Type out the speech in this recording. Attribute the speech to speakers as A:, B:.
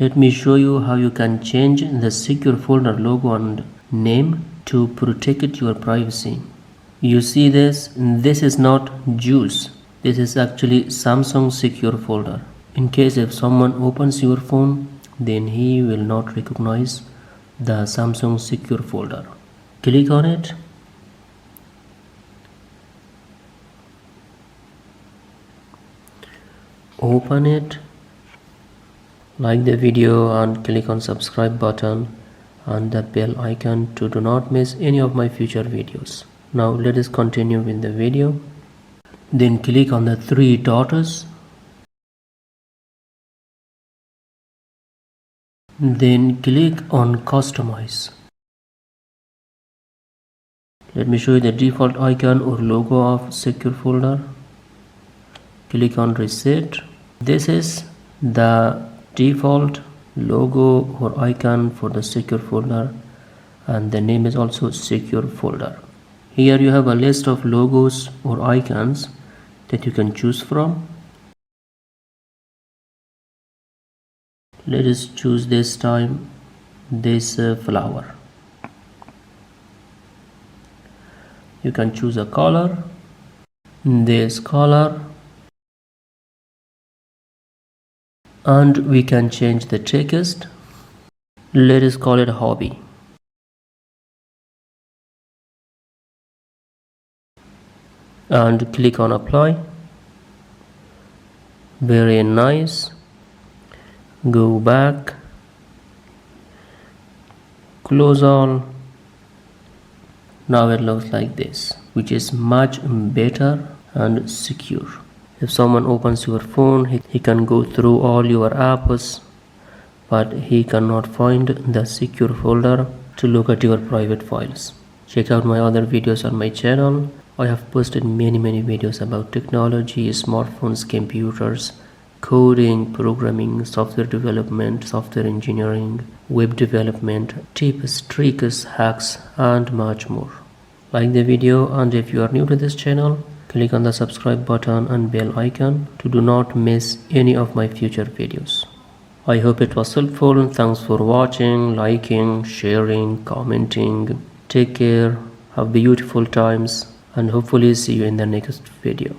A: Let me show you how you can change the secure folder logo and name to protect your privacy. You see this? This is not Juice. This is actually Samsung secure folder. In case if someone opens your phone, then he will not recognize the Samsung secure folder. Click on it. Open it. Like the video and click on subscribe button and the bell icon to do not miss any of my future videos. Now let us continue with the video. Then click on the three dots. Then click on customize. Let me show you the default icon or logo of secure folder. Click on reset. This is the default logo or icon for the secure folder, and the name is also secure folder. Here you have a list of logos or icons that you can choose from. Let us choose this time this flower. You can choose a color, this color, and we can change the text. Let us call it hobby. And click on apply. Very nice. Go back, close all. Now it looks like this, which is much better and secure. If someone opens your phone, he can go through all your apps, but he cannot find the secure folder to look at your private files. Check out my other videos on my channel. I have posted many videos about technology, smartphones, computers, coding, programming, software development, software engineering, web development, tips, tricks, hacks, and much more. Like the video, and if you are new to this channel, click on the subscribe button and bell icon to do not miss any of my future videos. I hope it was helpful. Thanks for watching, liking, sharing, commenting. Take care, have beautiful times, and hopefully see you in the next video.